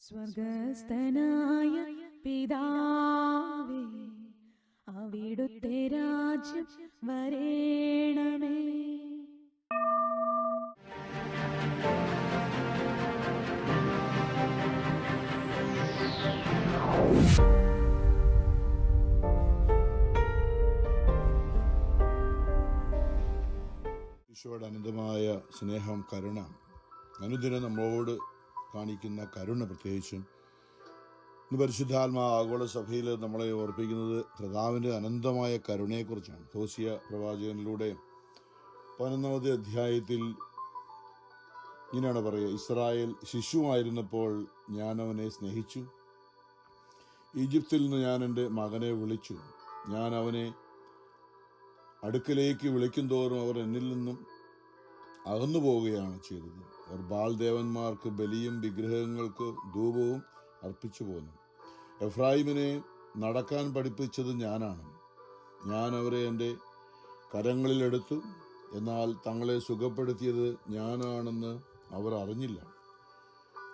സ്വർഗസ്ഥനായ പിതാവേ, അവിടുത്തെ രാജ്യം വരേണമേ. ഈശോയുടെ അനന്തമായ സ്നേഹം, കരുണ, അനുദിനം നമ്മളോട് കാണിക്കുന്ന കരുണ, പ്രത്യേകിച്ചും ഇന്ന് പരിശുദ്ധാത്മാ ആഗോള സഭയിൽ നമ്മളെ ഓർപ്പിക്കുന്നത് കർത്താവിൻ്റെ അനന്തമായ കരുണയെക്കുറിച്ചാണ്. ഹോസിയ പ്രവാചകനിലൂടെ 11-ാമത്തെ അധ്യായത്തിൽ ഇങ്ങനെയാണ് പറയുക: ഇസ്രായേൽ ശിശുവായിരുന്നപ്പോൾ ഞാൻ അവനെ സ്നേഹിച്ചു, ഈജിപ്തിൽ നിന്ന് ഞാൻ എൻ്റെ മകനെ വിളിച്ചു. ഞാൻ അവനെ അടുക്കലേക്ക് വിളിക്കും തോറും അവർ എന്നിൽ നിന്നും അകന്നു പോവുകയാണ് ചെയ്തത്. അവർ ബാൽ ദേവന്മാർക്ക് ബലിയും വിഗ്രഹങ്ങൾക്ക് ധൂപവും അർപ്പിച്ചു പോന്നു. എഫ്രായിമിനെ നടക്കാൻ പഠിപ്പിച്ചത് ഞാനാണ്. ഞാൻ അവരെ എൻ്റെ കരങ്ങളിലെടുത്തു, എന്നാൽ തങ്ങളെ സുഖപ്പെടുത്തിയത് ഞാനാണെന്ന് അവർ അറിഞ്ഞില്ല.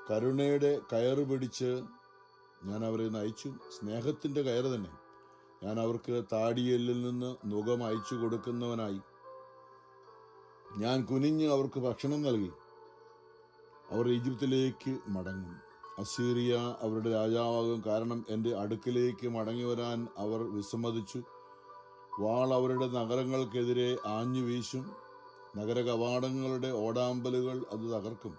കരുണയുടെ കയറ് പിടിച്ച് ഞാൻ അവരെ നയിച്ചു, സ്നേഹത്തിൻ്റെ കയറ് തന്നെ. ഞാൻ അവർക്ക് താടിയെല്ലിൽ നിന്ന് നുകം അയച്ചു കൊടുക്കുന്നവനായി. ഞാൻ കുനിഞ്ഞ് അവർക്ക് ഭക്ഷണം നൽകി. അവർ ഈജിപ്തിലേക്ക് മടങ്ങും. അസീറിയ അവരുടെ രാജാവാകും. കാരണം എൻ്റെ അടുക്കിലേക്ക് മടങ്ങി വരാൻ അവർ വിസമ്മതിച്ചു. വാൾ അവരുടെ നഗരങ്ങൾക്കെതിരെ ആഞ്ഞു വീശും. നഗര കവാടങ്ങളുടെ ഓടാമ്പലുകൾ അത് തകർക്കും.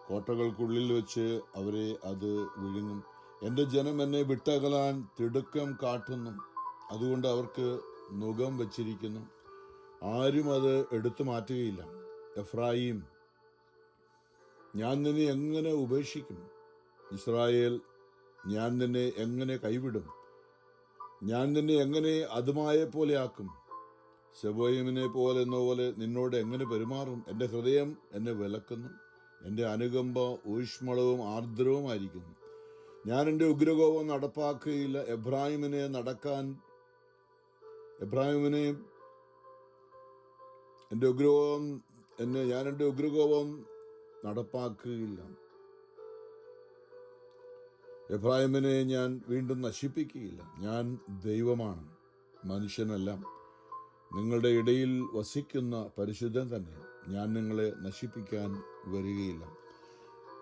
കോട്ടകൾക്കുള്ളിൽ വെച്ച് അവരെ അത് വിഴുങ്ങും. എൻ്റെ ജനം എന്നെ വിട്ടകലാൻ തിടുക്കം കാട്ടുന്നു. അതുകൊണ്ട് അവർക്ക് നുകം വച്ചിരിക്കുന്നു. ആരും അത് എടുത്തു മാറ്റുകയില്ല. എഫ്രായിം, ഞാൻ നിന്നെ എങ്ങനെ ഉപേക്ഷിക്കും? ഇസ്രായേൽ, ഞാൻ നിന്നെ എങ്ങനെ കൈവിടും? ഞാൻ നിന്നെ എങ്ങനെ അതുമായെപ്പോലെ ആക്കും? സെബോയിമിനെ പോലെ എന്ന പോലെ നിന്നോട് എങ്ങനെ പെരുമാറും? എൻ്റെ ഹൃദയം എന്നെ വിലക്കുന്നു, എൻ്റെ അനുകമ്പ ഊഷ്മളവും ആർദ്രവുമായിരിക്കുന്നു. ഞാൻ എൻ്റെ ഉഗ്രകോപം നടപ്പാക്കുകയില്ല. ഞാൻ എൻ്റെ ഉഗ്രകോപം നടപ്പാക്കുകയില്ല. എഫ്രായിമിനെ ഞാൻ വീണ്ടും നശിപ്പിക്കുകയില്ല. ഞാൻ ദൈവമാണ്, മനുഷ്യനല്ല. നിങ്ങളുടെ ഇടയിൽ വസിക്കുന്ന പരിശുദ്ധൻ തന്നെ. ഞാൻ നിങ്ങളെ നശിപ്പിക്കാൻ വരികയില്ല.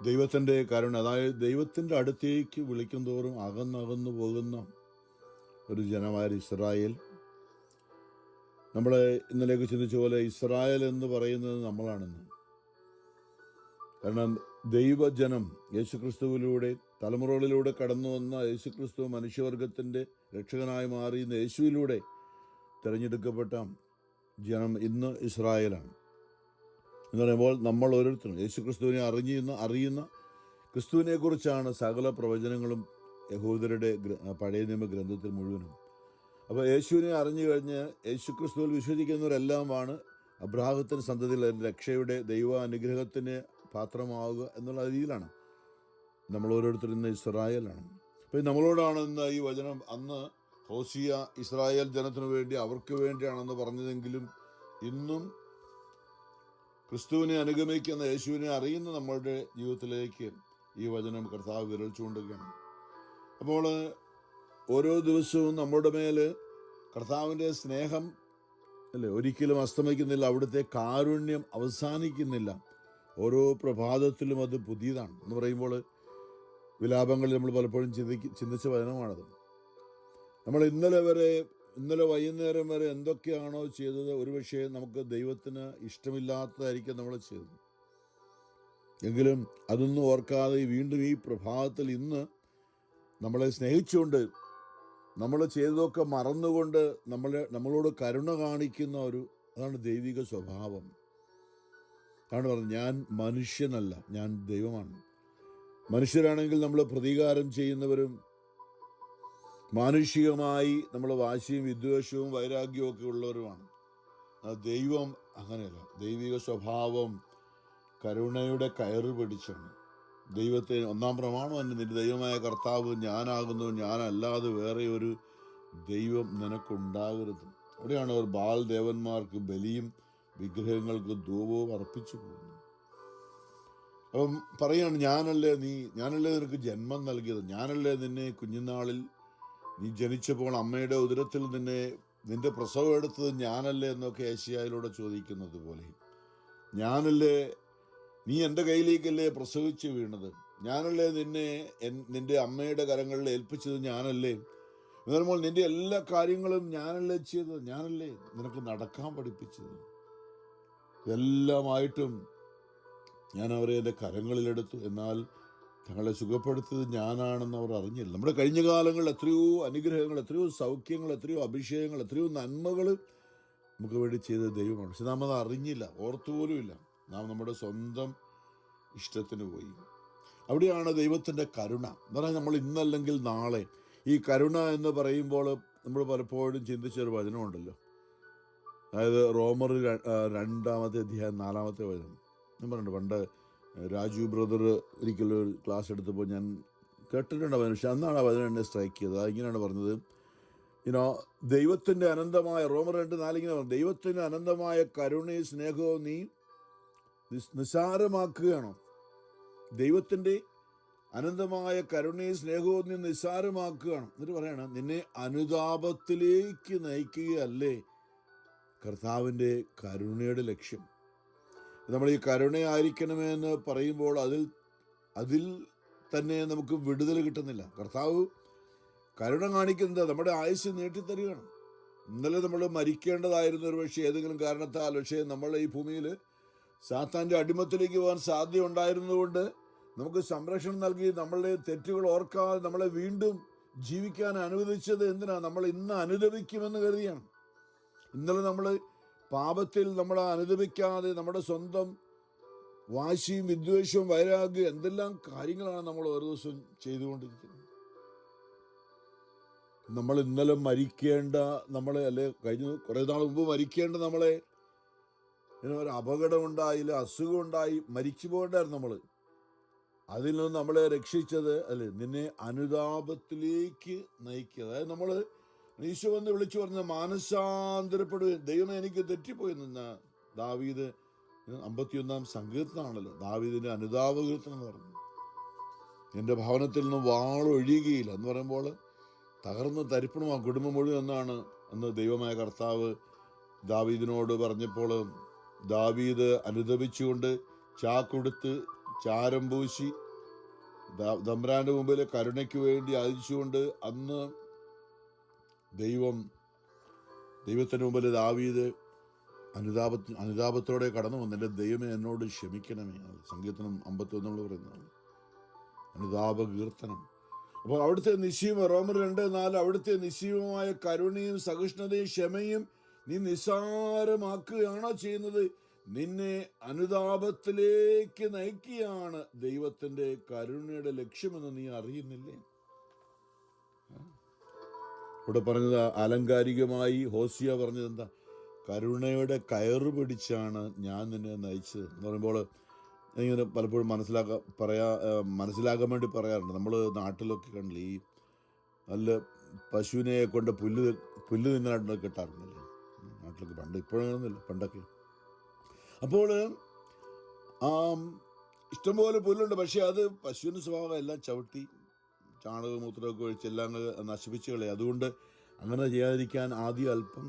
ദൈവത്തിൻ്റെ കരുണ, അതായത് ദൈവത്തിൻ്റെ അടുത്തേക്ക് വിളിക്കും തോറും അകന്നകന്നു പോകുന്ന ഒരു ജനമായ ഇസ്രായേൽ. നമ്മൾ ഇന്നലേക്ക് ചിന്തിച്ച പോലെ ഇസ്രായേൽ എന്ന് പറയുന്നത് നമ്മളാണെന്ന്. കാരണം ദൈവജനം യേശുക്രിസ്തുവിലൂടെ, തലമുറകളിലൂടെ കടന്നു വന്ന യേശുക്രിസ്തു മനുഷ്യവർഗത്തിൻ്റെ രക്ഷകനായി മാറിയുന്ന യേശുവിലൂടെ തിരഞ്ഞെടുക്കപ്പെട്ട ജനം ഇന്ന് ഇസ്രായേലാണ്. എന്ന് പറയുമ്പോൾ നമ്മൾ ഓരോരുത്തരും യേശുക്രിസ്തുവിനെ അറിയുന്ന ക്രിസ്തുവിനെ കുറിച്ചാണ് സകല പ്രവചനങ്ങളും യഹൂദരുടെ പഴയ നിയമ ഗ്രന്ഥത്തിൽ മുഴുവനും. അപ്പോൾ യേശുവിനെ അറിഞ്ഞു കഴിഞ്ഞ് യേശുക്രിസ്തുവിൽ വിശ്വസിക്കുന്നവരെല്ലാമാണ് അബ്രാഹത്തിൻ്റെ സന്തതിയിൽ രക്ഷയുടെ ദൈവ അനുഗ്രഹത്തിന് പാത്രമാവുക എന്നുള്ള രീതിയിലാണ് നമ്മൾ ഓരോരുത്തരും ഇന്ന് ഇസ്രായേലാണ്. അപ്പോൾ നമ്മളോടാണ് ഇന്ന് ഈ വചനം. അന്ന് ഹോസിയ ഇസ്രായേൽ ജനത്തിനു വേണ്ടി, അവർക്ക് വേണ്ടിയാണെന്ന് പറഞ്ഞതെങ്കിലും ഇന്നും ക്രിസ്തുവിനെ അനുഗമിക്കുന്ന, യേശുവിനെ അറിയുന്ന നമ്മളുടെ ജീവിതത്തിലേക്ക് ഈ വചനം കർത്താവ് വിരൽ ചൂണ്ടുകയാണ്. അപ്പോൾ ഓരോ ദിവസവും നമ്മുടെ മേൽ കർത്താവിൻ്റെ സ്നേഹം ഒരിക്കലും അസ്തമിക്കുന്നില്ല. അവിടുത്തെ കാരുണ്യം അവസാനിക്കുന്നില്ല. ഓരോ പ്രഭാതത്തിലും അത് പുതിയതാണ് എന്ന് പറയുമ്പോൾ വിലാപങ്ങളിൽ നമ്മൾ പലപ്പോഴും ചിന്തിച്ച വചനമാണത്. നമ്മൾ ഇന്നലെ വൈകുന്നേരം വരെ എന്തൊക്കെയാണോ ചെയ്തത്, ഒരുപക്ഷെ നമുക്ക് ദൈവത്തിന് ഇഷ്ടമില്ലാത്തതായിരിക്കും നമ്മൾ ചെയ്തത്. എങ്കിലും അതൊന്നും ഓർക്കാതെ വീണ്ടും ഈ പ്രഭാതത്തിൽ ഇന്ന് നമ്മളെ സ്നേഹിച്ചുകൊണ്ട്, നമ്മൾ ചെയ്തതൊക്കെ മറന്നുകൊണ്ട് നമ്മളോട് കരുണ കാണിക്കുന്ന അതാണ് ദൈവിക സ്വഭാവം. അതാണ് പറഞ്ഞത്, ഞാൻ മനുഷ്യനല്ല, ഞാൻ ദൈവമാണ്. മനുഷ്യരാണെങ്കിൽ നമ്മൾ പ്രതികാരം ചെയ്യുന്നവരും മാനുഷികമായി നമ്മൾ വാശിയും വിദ്വേഷവും വൈരാഗ്യവും ഒക്കെ ഉള്ളവരുമാണ്. ദൈവം അങ്ങനെയല്ല. ദൈവിക സ്വഭാവം കരുണയുടെ കയറ് പിടിച്ചാണ്. ദൈവത്തെ ഒന്നാം പ്രമാണം തന്നെ, നിന്റെ ദൈവമായ കർത്താവ് ഞാനാകുന്നു, ഞാനല്ലാതെ വേറെ ഒരു ദൈവം നിനക്കുണ്ടാകരുത്. അവിടെയാണ് അവർ ബാൽ ദേവന്മാർക്ക് ബലിയും വിഗ്രഹങ്ങൾക്ക് ധൂപവും അർപ്പിച്ചു പോകുന്നത്. അപ്പം പറയാണ്, ഞാനല്ലേ നിനക്ക് ജന്മം നൽകിയത്, ഞാനല്ലേ നിന്നെ കുഞ്ഞുനാളിൽ നീ ജനിച്ചപ്പോൾ അമ്മയുടെ ഉദരത്തിൽ നിന്റെ പ്രസവം എടുത്തത് ഞാനല്ലേ എന്നൊക്കെ ഏശയ്യായിലൂടെ ചോദിക്കുന്നത് പോലെ, ഞാനല്ലേ, നീ എൻ്റെ കയ്യിലേക്കല്ലേ പ്രസവിച്ച് വീണത്, ഞാനല്ലേ നിന്റെ അമ്മയുടെ കരങ്ങളിൽ ഏൽപ്പിച്ചത്, ഞാനല്ലേ എന്ന് പറയുമ്പോൾ നിന്റെ എല്ലാ കാര്യങ്ങളും ഞാനല്ലേ ചെയ്തത്, ഞാനല്ലേ നിനക്ക് നടക്കാൻ പഠിപ്പിച്ചത്. ഇതെല്ലാമായിട്ടും ഞാൻ അവരെ എൻ്റെ കരങ്ങളിലെടുത്തു, എന്നാൽ തങ്ങളെ സുഖപ്പെടുത്തിയത് ഞാനാണെന്ന് അവർ അറിഞ്ഞില്ല. നമ്മുടെ കഴിഞ്ഞ കാലങ്ങളിൽ എത്രയോ അനുഗ്രഹങ്ങൾ, എത്രയോ സൗഖ്യങ്ങൾ, എത്രയോ അഭിഷേകങ്ങൾ, എത്രയോ നന്മകൾ നമുക്ക് വേണ്ടി ചെയ്ത ദൈവമാണ്. പക്ഷെ നാം അത് അറിഞ്ഞില്ല, ഓർത്തുപോലുമില്ല. നാം നമ്മുടെ സ്വന്തം ഇഷ്ടത്തിന് പോയി. അവിടെയാണ് ദൈവത്തിൻ്റെ കരുണ എന്ന് പറഞ്ഞാൽ, നമ്മൾ ഇന്നല്ലെങ്കിൽ നാളെ ഈ കരുണ എന്ന് പറയുമ്പോൾ നമ്മൾ പലപ്പോഴും ചിന്തിച്ചൊരു വചനമുണ്ടല്ലോ, അതായത് റോമർ 2-ാമത്തെ അധ്യായം 4-ാമത്തെ വചനം. ഞാൻ പറഞ്ഞിട്ടുണ്ട്, പണ്ട് രാജു ബ്രദർ ഒരിക്കലും ക്ലാസ് എടുത്തപ്പോൾ ഞാൻ കേട്ടിട്ടുണ്ട് വചനം, പക്ഷെ അന്നാണ് ആ വചനം എന്നെ സ്ട്രൈക്ക് ചെയ്തത്. അതിങ്ങനെയാണ് പറഞ്ഞത്, ദൈവത്തിൻ്റെ അനന്തമായ, റോമർ 2:4 ഇങ്ങനെ പറഞ്ഞു, ദൈവത്തിൻ്റെ അനന്തമായ കരുണയും സ്നേഹവും നീ നിസ്സാരമാക്കുകയാണോ? ദൈവത്തിൻ്റെ അനന്തമായ കരുണയും സ്നേഹവും നീ നിസ്സാരമാക്കുകയാണ്. എന്നിട്ട് പറയണം, നിന്നെ അനുതാപത്തിലേക്ക് നയിക്കുകയല്ലേ കർത്താവിൻ്റെ കരുണയുടെ ലക്ഷ്യം. നമ്മൾ ഈ കരുണയായിരിക്കണമെന്ന് പറയുമ്പോൾ അതിൽ തന്നെ നമുക്ക് വിടുതൽ കിട്ടുന്നില്ല. കർത്താവ് കരുണ കാണിക്കുന്നത് നമ്മുടെ ആയുസ് നീട്ടിത്തരികയാണ്. ഇന്നലെ നമ്മൾ മരിക്കേണ്ടതായിരുന്നു ഒരു പക്ഷേ ഏതെങ്കിലും കാരണത്താൽ, പക്ഷേ നമ്മൾ ഈ ഭൂമിയിൽ സാത്താൻ്റെ അടിമത്തിലേക്ക് പോകാൻ സാധ്യത ഉണ്ടായിരുന്നതുകൊണ്ട് നമുക്ക് സംരക്ഷണം നൽകി നമ്മളുടെ തെറ്റുകൾ ഓർക്കാതെ നമ്മളെ വീണ്ടും ജീവിക്കാൻ അനുവദിച്ചത് എന്തിനാ? നമ്മൾ ഇന്ന് അനുദപിക്കുമെന്ന് കരുതിയാണ്. ഇന്നലെ നമ്മൾ പാപത്തിൽ നമ്മൾ അനുദപിക്കാതെ നമ്മുടെ സ്വന്തം വാശിയും വിദ്വേഷവും വൈരാഗ്യം എന്തെല്ലാം കാര്യങ്ങളാണ് നമ്മൾ ഓരോ ദിവസവും ചെയ്തുകൊണ്ടിരിക്കുന്നത്. നമ്മൾ ഇന്നലെ മരിക്കേണ്ട നമ്മളെ, അല്ലെ കഴിഞ്ഞ കുറേ നാൾ മുമ്പ് മരിക്കേണ്ട നമ്മളെ, ഒരു അപകടം ഉണ്ടായില്ല, അസുഖം ഉണ്ടായി മരിച്ചു പോകണ്ടായിരുന്നു നമ്മൾ. അതിൽ നിന്ന് നമ്മളെ രക്ഷിച്ചത് അല്ലെ, നിന്നെ അനുതാപത്തിലേക്ക് നയിക്കുക. അതായത് നമ്മൾ ഈശോ വന്ന് വിളിച്ചു പറഞ്ഞ മാനസാന്തരപ്പെടുകയും, ദൈവമേ എനിക്ക് തെറ്റിപ്പോയി നിന്ന ദാവീദ് 51-ാം സങ്കീർത്തനമാണല്ലോ, ദാവീദിന്റെ അനുതാപ കീർത്തനം എന്ന് പറഞ്ഞു. എൻ്റെ ഭവനത്തിൽ നിന്ന് വാളൊഴിയുകയില്ല എന്ന് പറയുമ്പോൾ തകർന്ന് തരിപ്പണമാ കുടുംബം മുഴുവൻ എന്നാണ് അന്ന് ദൈവമായ കർത്താവ് ദാവീദിനോട് പറഞ്ഞപ്പോൾ, ദാവീദ് അനുദപിച്ചുകൊണ്ട് ചാക്കൊടുത്ത് ചാരം പൂശി തമ്പുരാന്റെ മുമ്പിൽ കരുണയ്ക്ക് വേണ്ടി യാചിച്ചുകൊണ്ട് അന്ന് ദൈവത്തിന് മുമ്പിൽ ദാവീദ് അനുതാപത്തോടെ കടന്നു വന്നു. എൻ്റെ ദൈവമേ എന്നോട് ക്ഷമിക്കണമേ. സങ്കീർത്തനം 51 പറയുന്നതാണ് അനുതാപ കീർത്തനം. അപ്പോൾ അവിടുത്തെ റോമർ 2:4 അവിടുത്തെ നിശ്ചയമായ കരുണയും സഹിഷ്ണുതയും ക്ഷമയും നീ നിസ്സാരമാക്കുകയാണോ ചെയ്യുന്നത്? നിന്നെ അനുതാപത്തിലേക്ക് നയിക്കുകയാണ് ദൈവത്തിൻ്റെ കരുണയുടെ ലക്ഷ്യമെന്ന് നീ അറിയുന്നില്ലേ? ഇവിടെ പറഞ്ഞത് ആലങ്കാരികമായി ഹോസിയ പറഞ്ഞത് എന്താ? കരുണയുടെ കയറ് പിടിച്ചാണ് ഞാൻ നിന്നെ നയിച്ചത് എന്ന് പറയുമ്പോൾ ഇങ്ങനെ പലപ്പോഴും മനസ്സിലാക്കാൻ വേണ്ടി പറയാറുണ്ട്. നമ്മൾ നാട്ടിലൊക്കെ കണ്ടില്ലേ, ഈ നല്ല പശുവിനെ കൊണ്ട് പുല്ല് തിന്നായിട്ട് കിട്ടാറുണ്ടല്ലേ നാട്ടിലൊക്കെ, പണ്ട് ഇപ്പോഴൊന്നുമില്ല, പണ്ടൊക്കെ. അപ്പോൾ ഇഷ്ടംപോലെ പുല്ലുണ്ട്, പക്ഷേ അത് പശുവിൻ്റെ സ്വഭാവം എല്ലാം ചവിട്ടി ചാണകമൂത്രമൊക്കെ ഒഴിച്ച് എല്ലാം നശിപ്പിച്ച് കളയും. അതുകൊണ്ട് അങ്ങനെ ചെയ്യാതിരിക്കാൻ ആദ്യം അല്പം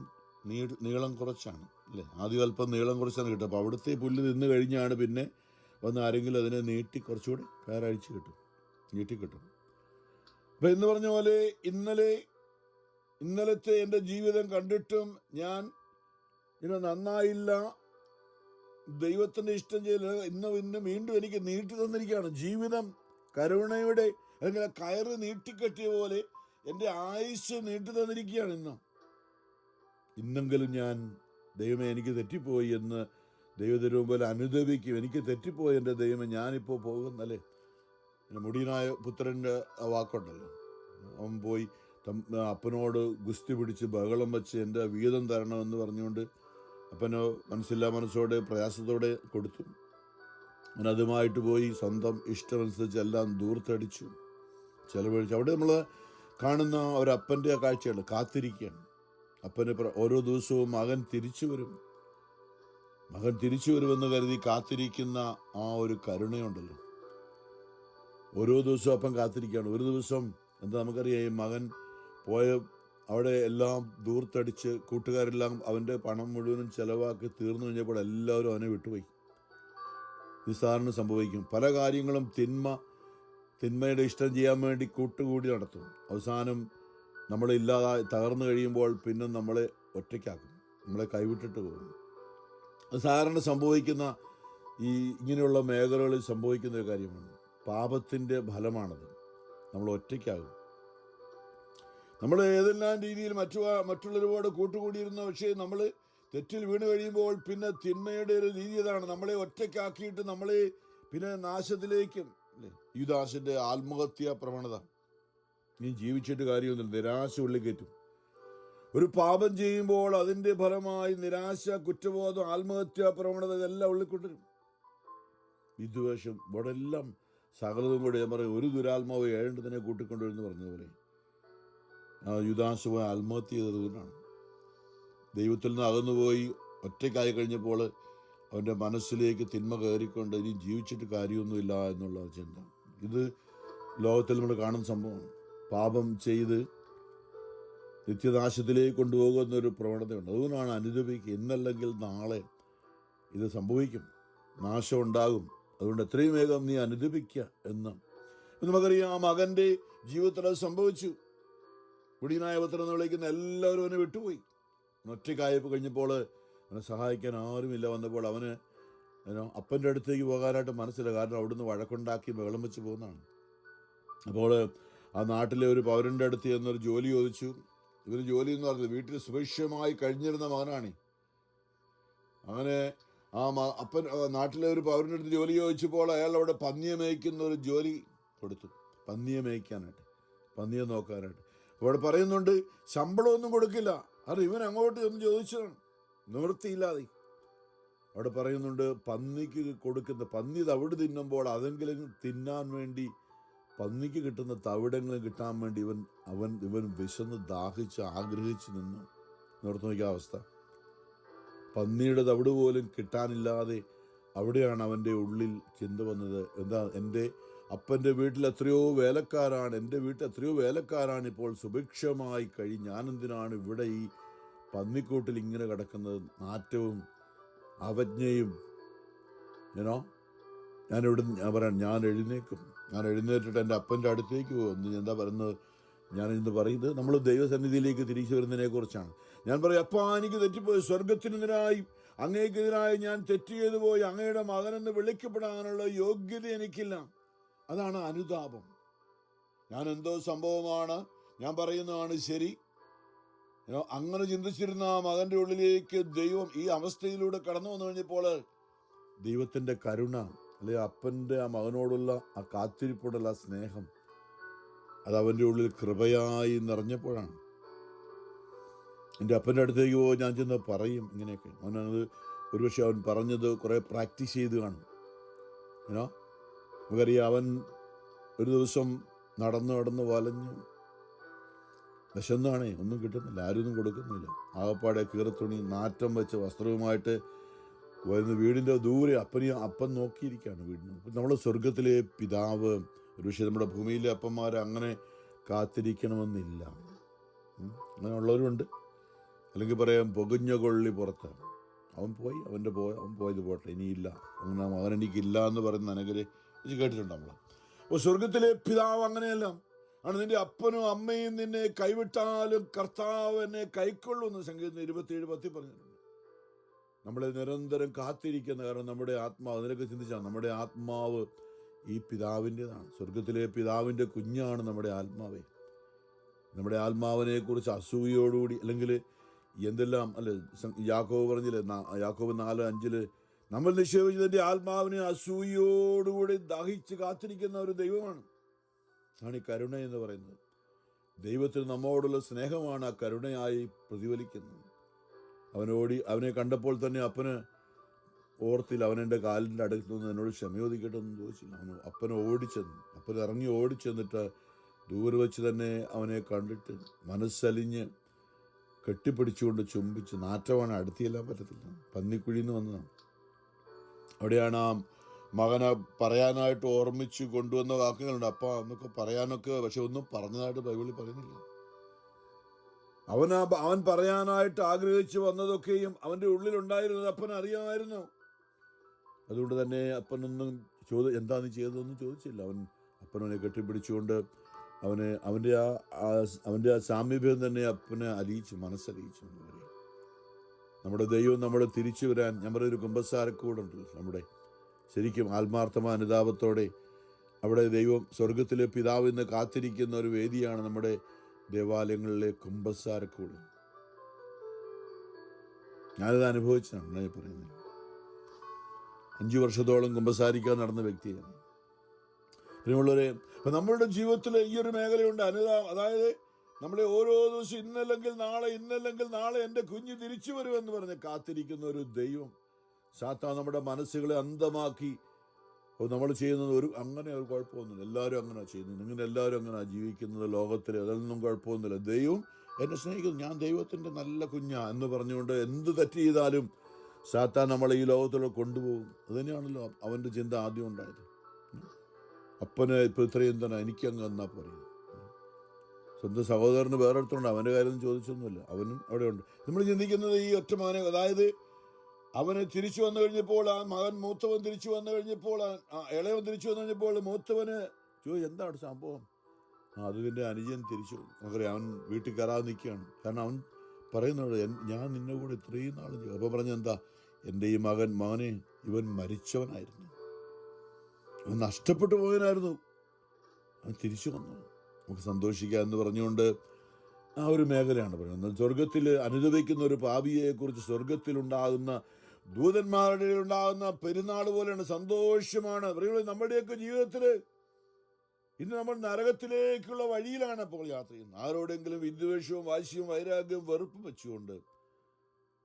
നീളം കുറച്ചാണ് അല്ലേ, ആദ്യം അല്പം നീളം കുറച്ചാണ് കിട്ടും. അപ്പോൾ അവിടുത്തെ പുല്ല് തിന്ന് കഴിഞ്ഞാണ് പിന്നെ വന്ന് ആരെങ്കിലും അതിനെ നീട്ടി കുറച്ചുകൂടി കയറഴിച്ച് നീട്ടിക്കിട്ടും. അപ്പം എന്ന് പറഞ്ഞ പോലെ ഇന്നലത്തെ എൻ്റെ ജീവിതം കണ്ടിട്ടും ഞാൻ നന്നായില്ല, ദൈവത്തിൻ്റെ ഇഷ്ടം ചെയ്ത് ഇന്ന് വീണ്ടും എനിക്ക് നീട്ടി തന്നിരിക്കുകയാണ് ജീവിതം. കരുണയുടെ അല്ലെങ്കിൽ കയറ് നീട്ടിക്കെട്ടിയ പോലെ എൻ്റെ ആയുസ് നീട്ടി തന്നിരിക്കുകയാണ്. ഇന്നെങ്കിലും ഞാൻ ദൈവമേ എനിക്ക് തെറ്റിപ്പോയി എന്ന് ദൈവത്തിന് മുമ്പിൽ അനുദപിക്കും. എനിക്ക് തെറ്റിപ്പോയി എൻ്റെ ദൈവമേ, ഞാനിപ്പോൾ പോകുന്നല്ലേ. മുടിയനായ പുത്രൻ്റെ വാക്കുണ്ടല്ലോ, അവൻ പോയി അപ്പനോട് ഗുസ്തി പിടിച്ച് ബഹളം വെച്ച് എൻ്റെ വീതം തരണമെന്ന് പറഞ്ഞുകൊണ്ട് അപ്പനോ മനസ്സോടെ പ്രയാസത്തോടെ കൊടുത്തു. അവൻ അതുമായിട്ട് പോയി സ്വന്തം ഇഷ്ടമനുസരിച്ച് എല്ലാം ദൂർത്തടിച്ചു, ചെലവഴിച്ചു. അവിടെ നമ്മൾ കാണുന്ന ഒരപ്പൻ്റെ ആ കാഴ്ചയാണ്, കാത്തിരിക്കുകയാണ്. അപ്പന് ഓരോ ദിവസവും മകൻ തിരിച്ചു വരും. മകൻ തിരിച്ചു വരുമെന്ന് കരുതി കാത്തിരിക്കുന്ന ആ ഒരു കരുണയുണ്ടല്ലോ. ഓരോ ദിവസവും അപ്പം കാത്തിരിക്കുകയാണ്. ഒരു ദിവസം എന്താ നമുക്കറിയാം, ഈ മകൻ പോയ അവിടെ എല്ലാം ദൂർത്തടിച്ച് കൂട്ടുകാരെല്ലാം അവൻ്റെ പണം മുഴുവനും ചെലവാക്കി തീർന്നു കഴിഞ്ഞപ്പോൾ എല്ലാവരും അവനെ വിട്ടുപോയി. ഇത് സാറിന് സംഭവിക്കും. പല കാര്യങ്ങളും തിന്മയുടെ ഇഷ്ടം ചെയ്യാൻ വേണ്ടി കൂട്ടുകൂടി നടത്തും. അവസാനം നമ്മളില്ലാതായി തകർന്നു കഴിയുമ്പോൾ പിന്നെ നമ്മളെ ഒറ്റയ്ക്കാക്കും, നമ്മളെ കൈവിട്ടിട്ട് പോകും. അത് സാധാരണ സംഭവിക്കുന്ന ഇങ്ങനെയുള്ള മേഖലകളിൽ സംഭവിക്കുന്ന ഒരു കാര്യമാണ്. പാപത്തിൻ്റെ ഫലമാണത്. നമ്മൾ ഒറ്റയ്ക്കാകും. നമ്മൾ ഏതെല്ലാം രീതിയിൽ മറ്റുള്ളവരോട് കൂട്ടുകൂടിയിരുന്ന, പക്ഷേ നമ്മൾ തെറ്റിൽ വീണ് കഴിയുമ്പോൾ പിന്നെ തിന്മയുടെ ഒരു രീതി അതാണ്. നമ്മളെ ഒറ്റയ്ക്കാക്കിയിട്ട് നമ്മളെ പിന്നെ നാശത്തിലേക്കും. അല്ലേ, യൂദാസിൻ്റെ ആത്മഹത്യാ പ്രവണത. നീ ജീവിച്ചിട്ട് കാര്യമൊന്നുമില്ല, നിരാശ ഉള്ളിൽ കയറ്റും. ഒരു പാപം ചെയ്യുമ്പോൾ അതിൻ്റെ ഫലമായി നിരാശ, കുറ്റബോധം, ആത്മഹത്യാ പ്രവണത ഇതെല്ലാം ഉള്ളിക്കൊണ്ടുവരും. വിദ്വേഷം, ഇവിടെ എല്ലാം സകലതും കൂടെ ഞാൻ പറയും, ഒരു ദുരാത്മാവ് ഏഴെണ്ണത്തിനെ കൂട്ടിക്കൊണ്ടുവരുമെന്ന് പറഞ്ഞതുപോലെ യൂദാസ് പോയി ആത്മഹത്യ ചെയ്തതുകൊണ്ടാണ്. ദൈവത്തിൽ നിന്ന് അകന്നുപോയി ഒറ്റയ്ക്കായി കഴിഞ്ഞപ്പോൾ അവൻ്റെ മനസ്സിലേക്ക് തിന്മ കയറിക്കൊണ്ട് ഇനി ജീവിച്ചിട്ട് കാര്യമൊന്നുമില്ല എന്നുള്ള ചിന്ത. ഇത് ലോകത്തിൽ നമ്മൾ കാണുന്ന സംഭവമാണ്. പാപം ചെയ്ത് നിത്യനാശത്തിലേക്ക് കൊണ്ടുപോകുന്നൊരു പ്രവണതയുണ്ട്. അതുകൊണ്ടാണ് അനുദപിക്കുക. ഇന്നല്ലെങ്കിൽ നാളെ ഇത് സംഭവിക്കും, നാശം ഉണ്ടാകും. അതുകൊണ്ട് എത്രയും വേഗം നീ അനുദപിക്കുക എന്ന്. നമുക്കറിയാം, ആ മകൻ്റെ ജീവിതത്തിൽ അത് സംഭവിച്ചു. കുടിയനായ പുത്രൻ എന്ന് വിളിക്കുന്ന എല്ലാവരും അവനെ വിട്ടുപോയി. ഒറ്റയ്ക്കായപ്പോൾ കഴിഞ്ഞപ്പോൾ അവനെ സഹായിക്കാൻ ആരുമില്ല വന്നപ്പോൾ അവന് അപ്പൻ്റെ അടുത്തേക്ക് പോകാനായിട്ട് മനസ്സില്ല. കാരണം അവിടുന്ന് വഴക്കുണ്ടാക്കി ബഹളം വെച്ച് പോകുന്നതാണ്. അപ്പോൾ ആ നാട്ടിലെ ഒരു പൗരൻ്റെ അടുത്ത് എന്നൊരു ജോലി ചോദിച്ചു. ഇവർ ജോലി എന്ന് പറഞ്ഞത് വീട്ടിൽ സുഭിക്ഷമായി കഴിഞ്ഞിരുന്ന മകനാണ്. അങ്ങനെ ആ അപ്പൻ നാട്ടിലെ ഒരു പൗരൻ്റെ അടുത്ത് ജോലി ചോദിച്ചപ്പോൾ അയാൾ അവിടെ പന്നിയെ മേയ്ക്കുന്ന ഒരു ജോലി കൊടുത്തു. പന്നിയെ മേയ്ക്കാനായിട്ട്, പന്നിയെ നോക്കാനായിട്ട്. അവിടെ പറയുന്നുണ്ട്, ശമ്പളമൊന്നും കൊടുക്കില്ല. അത് ഇവൻ അങ്ങോട്ട് ഒന്ന് ചോദിച്ചതാണ്, നിവൃത്തിയില്ലാതെ. അവിടെ പറയുന്നുണ്ട്, പന്നിക്ക് കൊടുക്കുന്ന പന്നി തവിട് തിന്നുമ്പോൾ അതെങ്കിലും തിന്നാൻ വേണ്ടി, പന്നിക്ക് കിട്ടുന്ന തവിടെങ്കിലും കിട്ടാൻ വേണ്ടി ഇവൻ വിശന്ന് ദാഹിച്ച് ആഗ്രഹിച്ച് നിന്നു. നിവർത്തി നോക്കിയ അവസ്ഥ. പന്നിയുടെ തവിട് പോലും കിട്ടാനില്ലാതെ അവിടെയാണ് അവൻ്റെ ഉള്ളിൽ ചിന്ത വന്നത്. എന്താ, എൻ്റെ അപ്പൻ്റെ വീട്ടിൽ എത്രയോ വേലക്കാരാണ്, എൻ്റെ വീട്ടിൽ എത്രയോ വേലക്കാരാണ് ഇപ്പോൾ സുഭിക്ഷമായി ഞാനെന്തിനാണ് ഇവിടെ ഈ പന്നിക്കൂട്ടിൽ ഇങ്ങനെ കിടക്കുന്നത്? നാറ്റവും അവജ്ഞയും. ഞാൻ എഴുന്നേക്കും, ഞാൻ എഴുന്നേറ്റിട്ട് എൻ്റെ അപ്പൻ്റെ അടുത്തേക്ക് പോകും. എന്താ പറയുന്നത്? ഞാനിന്ന് പറയുന്നത് നമ്മൾ ദൈവസന്നിധിയിലേക്ക് തിരിച്ചു വരുന്നതിനെ കുറിച്ചാണ്. ഞാൻ പറയും, അപ്പാ എനിക്ക് തെറ്റിപ്പോയി, സ്വർഗത്തിനെതിരായി അങ്ങേക്കെതിരായി ഞാൻ തെറ്റ് ചെയ്തു പോയി, അങ്ങയുടെ മകനെന്ന് വിളിക്കപ്പെടാനുള്ള യോഗ്യത എനിക്കില്ല. അതാണ് അനുതാപം. ഞാൻ എന്തോ സംഭവമാണ്, ഞാൻ പറയുന്നതാണ് ശരി. അങ്ങനെ ചിന്തിച്ചിരുന്ന ആ മകൻ്റെ ഉള്ളിലേക്ക് ദൈവം ഈ അവസ്ഥയിലൂടെ കടന്നു വന്നു കഴിഞ്ഞപ്പോൾ ദൈവത്തിൻ്റെ കരുണ, അല്ലെങ്കിൽ അപ്പൻ്റെ ആ മകനോടുള്ള ആ കാത്തിരിപ്പോടുള്ള സ്നേഹം, അത് അവൻ്റെ ഉള്ളിൽ കൃപയായി നിറഞ്ഞപ്പോഴാണ്. എൻ്റെ അപ്പൻ്റെ അടുത്തേക്ക് പോയി ഞാൻ ചെന്ന് പറയും ഇങ്ങനെയൊക്കെ. അവനത് ഒരുപക്ഷെ അവൻ പറഞ്ഞത് കുറേ പ്രാക്ടീസ് ചെയ്ത് കാണും. നമുക്കറിയാം, അവൻ ഒരു ദിവസം നടന്ന് വലഞ്ഞു വിശന്നാണേ, ഒന്നും കിട്ടുന്നില്ല, ആരൊന്നും കൊടുക്കുന്നില്ല. ആകപ്പാടെ കീറത്തുണി, നാറ്റം വെച്ച വസ്ത്രവുമായിട്ട് വരുന്ന വീടിൻ്റെ ദൂരെ അപ്പൻ നോക്കിയിരിക്കുകയാണ് വീടിന്. അപ്പം നമ്മൾ സ്വർഗത്തിലെ പിതാവ്, ഒരുപക്ഷെ നമ്മുടെ ഭൂമിയിലെ അപ്പന്മാർ അങ്ങനെ കാത്തിരിക്കണമെന്നില്ല. അങ്ങനെയുള്ളവരുണ്ട്. അല്ലെങ്കിൽ പറയാം, പൊകുഞ്ഞ കൊള്ളി പുറത്ത്. അവൻ പോയത് പോട്ടെ, ഇനിയില്ല, അങ്ങനെ മകൻ എനിക്കില്ല എന്ന് പറയുന്ന അനഗരെ ഇത് കേട്ടിട്ടുണ്ട് നമ്മൾ. അപ്പോൾ സ്വർഗത്തിലെ പിതാവ് അങ്ങനെയല്ല ആണ്. നിന്റെ അപ്പനും അമ്മയും നിന്നെ കൈവിട്ടാലും കർത്താവ് എന്നെ കൈക്കൊള്ളുമെന്ന് സങ്കീർത്തനം 27:10 പറഞ്ഞിട്ടുണ്ട്. നമ്മളെ നിരന്തരം കാത്തിരിക്കുന്ന, കാരണം നമ്മുടെ ആത്മാവ്, നിനക്ക് ചിന്തിച്ചാൽ നമ്മുടെ ആത്മാവ് ഈ പിതാവിൻ്റെതാണ്. സ്വർഗത്തിലെ പിതാവിൻ്റെ കുഞ്ഞാണ് നമ്മുടെ ആത്മാവേ. നമ്മുടെ ആത്മാവിനെ കുറിച്ച് അസൂയയോടുകൂടി, അല്ലെങ്കിൽ എന്തെല്ലാം അല്ലെ യാക്കോബ് പറഞ്ഞില്ലേ, യാക്കോബ് 4:5 നമ്മൾ നിക്ഷേപിച്ചതിൻ്റെ ആത്മാവിനെ അസൂയയോടുകൂടി ദാഹിച്ച് കാത്തിരിക്കുന്ന ഒരു ദൈവമാണ്. ആണ് ഈ കരുണ എന്ന് പറയുന്നത്. ദൈവത്തിന് നമ്മോടുള്ള സ്നേഹമാണ് ആ കരുണയായി പ്രതിഫലിക്കുന്നത്. അവനെ കണ്ടപ്പോൾ തന്നെ അപ്പന് ഓർത്തില്ല, അവനെൻ്റെ കാലിൻ്റെ അടുത്ത് നിന്ന് എന്നോട് ക്ഷമയോദിക്കട്ടെ എന്ന് ചോദിച്ചില്ല. അപ്പൻ ഇറങ്ങി ഓടിച്ചെന്നിട്ട് ദൂരെ വെച്ച് തന്നെ അവനെ കണ്ടിട്ട് മനസ്സലിഞ്ഞ് കെട്ടിപ്പിടിച്ചുകൊണ്ട് ചുംബിച്ച്, നാറ്റമാണ്, അടുത്തിയെല്ലാം പറ്റത്തില്ല, പന്നിക്കുഴിയിൽ നിന്ന് വന്നതാണ്. അവിടെയാണ് ആ മകനെ പറയാനായിട്ട് ഓർമ്മിച്ച് കൊണ്ടുവന്ന വാക്കുകളുണ്ട്, അപ്പ എന്നൊക്കെ പറയാനൊക്കെ, പക്ഷെ ഒന്നും പറഞ്ഞതായിട്ട് ബൈബിളിൽ പറയുന്നില്ല. അവൻ പറയാനായിട്ട് ആഗ്രഹിച്ചു വന്നതൊക്കെയും അവൻ്റെ ഉള്ളിലുണ്ടായിരുന്നത് അപ്പൻ അറിയാമായിരുന്നു. അതുകൊണ്ട് തന്നെ അപ്പനൊന്നും എന്താന്ന് ചെയ്തതൊന്നും ചോദിച്ചില്ല. അപ്പനെ കെട്ടിപ്പിടിച്ചുകൊണ്ട് അവൻ്റെ ആ സാമീപ്യം തന്നെ അപ്പനെ മനസ്സലിയിച്ചു. നമ്മുടെ ദൈവം നമ്മളെ തിരിച്ചു വരാൻ, നമ്മുടെ ഒരു കുമ്പസാരക്കൂടുണ്ടല്ലോ, നമ്മുടെ ശരിക്കും ആത്മാർത്ഥമായ അനുതാപത്തോടെ അവിടെ ദൈവം സ്വർഗത്തിലെ പിതാവിന്ന് കാത്തിരിക്കുന്ന ഒരു വേദിയാണ് നമ്മുടെ ദേവാലയങ്ങളിലെ കുമ്പസാരക്കൂട്. ഞാനത് അനുഭവിച്ചാണ് പറയുന്നത്. 5 വർഷത്തോളം കുമ്പസാരിക്കാൻ നടന്ന വ്യക്തിയാണ്. പ്രിയമുള്ളവരെ, അപ്പം നമ്മളുടെ ജീവിതത്തിൽ ഈ ഒരു മേഖലയുണ്ട്, അതായത് നമ്മളെ ഓരോ ദിവസം ഇന്നല്ലെങ്കിൽ നാളെ എൻ്റെ കുഞ്ഞ് തിരിച്ചു വരുമെന്ന് പറഞ്ഞ് കാത്തിരിക്കുന്ന ഒരു ദൈവം. സാത്താൻ നമ്മുടെ മനസ്സുകളെ അന്ധമാക്കി നമ്മൾ ചെയ്യുന്നത് അങ്ങനെ ഒരു കുഴപ്പമൊന്നുമില്ല, എല്ലാവരും അങ്ങനെ ചെയ്യുന്നത്, ഇങ്ങനെ എല്ലാവരും അങ്ങനെ ജീവിക്കുന്നത് ലോകത്തിൽ, അതൊന്നും കുഴപ്പമൊന്നുമില്ല. ദൈവം എന്നെ സ്നേഹിക്കുന്നു, ഞാൻ ദൈവത്തിൻ്റെ നല്ല കുഞ്ഞാ എന്ന് പറഞ്ഞുകൊണ്ട് എന്ത് തെറ്റ് ചെയ്താലും സാത്താൻ നമ്മളെ ഈ ലോകത്തിലൂടെ കൊണ്ടുപോകും. അതുതന്നെയാണല്ലോ അവൻ്റെ ചിന്ത ആദ്യം ഉണ്ടായത്. അപ്പന് ഇപ്പോൾ ഇത്രയും തന്നെ എനിക്കങ്ങ് എന്നാ പറയും. സ്വന്തം സഹോദരന് വേറെ അടുത്തുണ്ട്, അവൻ്റെ കാര്യം ചോദിച്ചൊന്നുമില്ല, അവനും അവിടെ ഉണ്ട്. നമ്മൾ ചിന്തിക്കുന്നത് ഈ ഒറ്റ മകനെ, അതായത് അവന് തിരിച്ചു വന്നു കഴിഞ്ഞപ്പോൾ, ആ മകൻ മൂത്തവൻ തിരിച്ചു വന്നു കഴിഞ്ഞപ്പോൾ, ഇളയവൻ തിരിച്ചു വന്നു കഴിഞ്ഞപ്പോൾ മൂത്തവന് എന്താണ് സംഭവം? അത് പിന്നെ അനുജൻ തിരിച്ചു. നമുക്കറിയാം, അവൻ വീട്ടിൽ കയറാതെ നിൽക്കുകയാണ്. കാരണം അവൻ പറയുന്നത്, ഞാൻ നിന്നെ കൂടെ ഇത്രയും നാളും ചെയ്യും. അപ്പോൾ പറഞ്ഞ എന്താ, എൻ്റെ ഈ മകനെ ഇവൻ മരിച്ചവനായിരുന്നു, അവൻ നഷ്ടപ്പെട്ടു പോയവനായിരുന്നു, അവൻ തിരിച്ചു വന്നു, നമുക്ക് സന്തോഷിക്കാം എന്ന് പറഞ്ഞുകൊണ്ട് ആ ഒരു മേഖലയാണ് പറയുന്നത്. സ്വർഗത്തിൽ അനുഭവിക്കുന്ന ഒരു പാപിയെക്കുറിച്ച് സ്വർഗത്തിലുണ്ടാകുന്ന ദൂതന്മാരുടെ ഉണ്ടാകുന്ന പെരുന്നാൾ പോലെയാണ്, സന്തോഷമാണ്. പറയുന്നത് നമ്മുടെയൊക്കെ ജീവിതത്തിൽ ഇന്ന് നമ്മൾ നരകത്തിലേക്കുള്ള വഴിയിലാണ് അപ്പോൾ യാത്ര ചെയ്യുന്നത്. ആരോടെങ്കിലും വിദ്വേഷവും വാശിയും വൈരാഗ്യവും വെറുപ്പും വെച്ചുകൊണ്ട്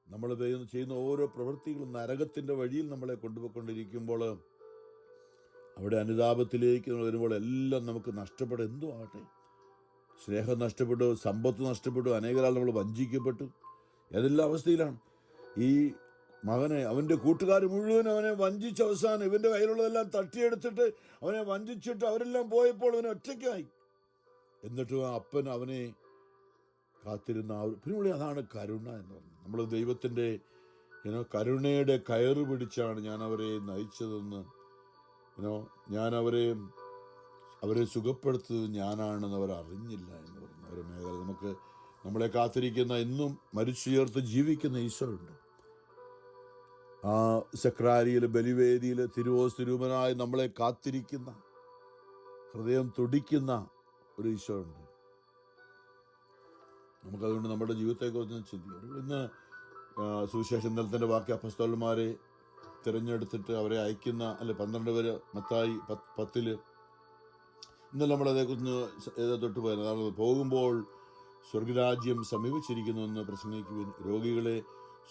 നമ്മൾ ചെയ്യുന്ന ഓരോ പ്രവൃത്തികളും നരകത്തിൻ്റെ വഴിയിൽ നമ്മളെ കൊണ്ടുപോയിക്കൊണ്ടിരിക്കുമ്പോൾ, അവിടെ അനുതാപത്തിലേക്ക് വരുമ്പോൾ എല്ലാം നമുക്ക് നഷ്ടപ്പെടും. എന്തും ആകട്ടെ, സ്നേഹം നഷ്ടപ്പെട്ടു, സമ്പത്ത് നഷ്ടപ്പെട്ടു, അനേകരാൾ നമ്മൾ വഞ്ചിക്കപ്പെട്ടു, ഏതെല്ലാം അവസ്ഥയിലാണ്. ഈ മകനെ അവൻ്റെ കൂട്ടുകാർ മുഴുവൻ അവനെ വഞ്ചിച്ച അവസാനം ഇവൻ്റെ കയ്യിലുള്ളതെല്ലാം തട്ടിയെടുത്തിട്ട് അവനെ വഞ്ചിച്ചിട്ട് അവരെല്ലാം പോയപ്പോൾ അവനെ ഒറ്റയ്ക്കായി. എന്നിട്ടും ആ അപ്പൻ അവനെ കാത്തിരുന്ന പിന്നെ അതാണ് കരുണ എന്ന് പറയുന്നത്. നമ്മൾ ദൈവത്തിൻ്റെ കരുണയുടെ കയറ് പിടിച്ചാണ് ഞാൻ അവരെ നയിച്ചതെന്ന്, ഞാൻ അവരെ സുഖപ്പെടുത്തത് ഞാനാണെന്ന് അവർ അറിഞ്ഞില്ല എന്ന് പറയുന്ന ഒരു മേഖല. നമ്മളെ കാത്തിരിക്കുന്ന, ഇന്നും മരിച്ചുയർത്ത് ജീവിക്കുന്ന ഈശോയുണ്ട്. ആ സെക്രാരിയിൽ, ബലിവേദിയിൽ തിരുവോസ്തുരൂപനായി നമ്മളെ കാത്തിരിക്കുന്ന, ഹൃദയം തുടിക്കുന്ന ഒരു ഈശോയുണ്ട്. നമുക്കതുകൊണ്ട് നമ്മുടെ ജീവിതത്തെക്കുറിച്ച് ചിന്തിക്കും. ഇന്ന് സുവിശേഷം ഇന്നലത്തെ ബാക്കി അപ്പസ്തോലന്മാരെ തിരഞ്ഞെടുത്തിട്ട് അവരെ അയക്കുന്ന 12 പേര് മത്തായി 10 ഇന്നലെ നമ്മളതേക്കുറിച്ച് തൊട്ട് പോയത്. അതാണ് പോകുമ്പോൾ സ്വർഗരാജ്യം സമീപിച്ചിരിക്കുന്നുവെന്ന് പ്രസംഗിക്കുകയും, രോഗികളെ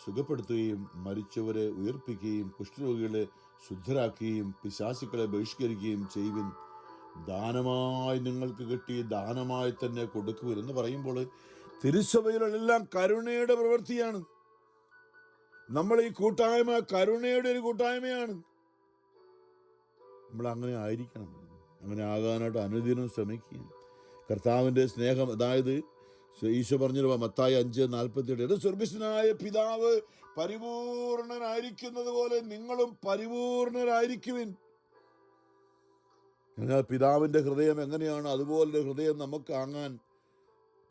സുഖപ്പെടുത്തുകയും, മരിച്ചവരെ ഉയർപ്പിക്കുകയും, കുഷ്ഠരോഗികളെ ശുദ്ധരാക്കുകയും, പിശാചുക്കളെ ബഹിഷ്കരിക്കുകയും ചെയ്യുവിൻ, ദാനമായി നിങ്ങൾക്ക് കിട്ടി ദാനമായി തന്നെ കൊടുക്കുവിൻ എന്ന് പറയുമ്പോൾ തിരുസഭയിലെല്ലാം കരുണയുടെ പ്രവൃത്തിയാണ്. നമ്മൾ ഈ കൂട്ടായ്മ കരുണയുടെ ഒരു കൂട്ടായ്മയാണ്. നമ്മൾ അങ്ങനെ ആയിരിക്കണം, അങ്ങനെ ആകാനായിട്ട് അനുദിനം ശ്രമിക്കുകയാണ്. കർത്താവിൻ്റെ സ്നേഹം, അതായത് ഈശോ പറഞ്ഞൊരു മത്തായി 5:48, സ്വർഗസ്വനായ പിതാവ് പരിപൂർണനായിരിക്കുന്നത് പോലെ നിങ്ങളും പരിപൂർണരായിരിക്കുവിൻ. എന്നാൽ പിതാവിൻ്റെ ഹൃദയം എങ്ങനെയാണ്, അതുപോലെ ഹൃദയം നമുക്ക് ആങ്ങാൻ,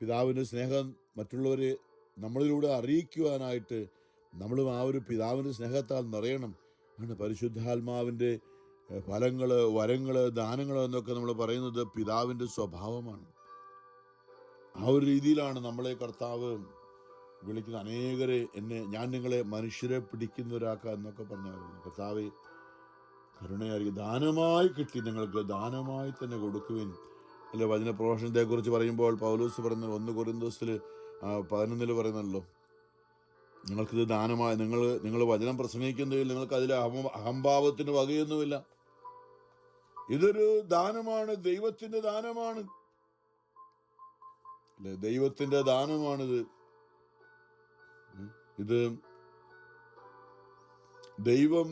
പിതാവിൻ്റെ സ്നേഹം മറ്റുള്ളവരെ നമ്മളിലൂടെ അറിയിക്കുവാനായിട്ട് നമ്മളും ആ ഒരു പിതാവിൻ്റെ സ്നേഹത്താൽ നിറയണം. ആണ് പരിശുദ്ധാത്മാവിൻ്റെ ഫലങ്ങൾ, വരങ്ങൾ, ദാനങ്ങൾ എന്നൊക്കെ നമ്മൾ പറയുന്നത് പിതാവിൻ്റെ സ്വഭാവമാണ്. ആ ഒരു രീതിയിലാണ് നമ്മളെ കർത്താവ് വിളിക്കുന്ന. അനേകരെ ഞാൻ നിങ്ങളെ മനുഷ്യരെ പിടിക്കുന്നവരാക്കുക എന്നൊക്കെ പറഞ്ഞായിരുന്നു. കർത്താവ് കരുണയായിരിക്കും. ദാനമായി കിട്ടി നിങ്ങൾക്ക് ദാനമായി തന്നെ കൊടുക്കുവിൻ അല്ലെ. വചന പ്രഭാഷണത്തെക്കുറിച്ച് പറയുമ്പോൾ പൗലോസ് പറയുന്ന 1 കൊരിന്തോസിൽ 11 പറയുന്നല്ലോ, നിങ്ങൾക്കിത് ദാനമായി, നിങ്ങൾ വചനം പ്രസംഗിക്കുന്നതിൽ നിങ്ങൾക്ക് അതിൽ അഹംഭാവത്തിന് വകയൊന്നുമില്ല. ഇതൊരു ദാനമാണ്, ദൈവത്തിൻ്റെ ദാനമാണ്, ദൈവത്തിൻ്റെ ദാനമാണിത്. ഇത് ദൈവം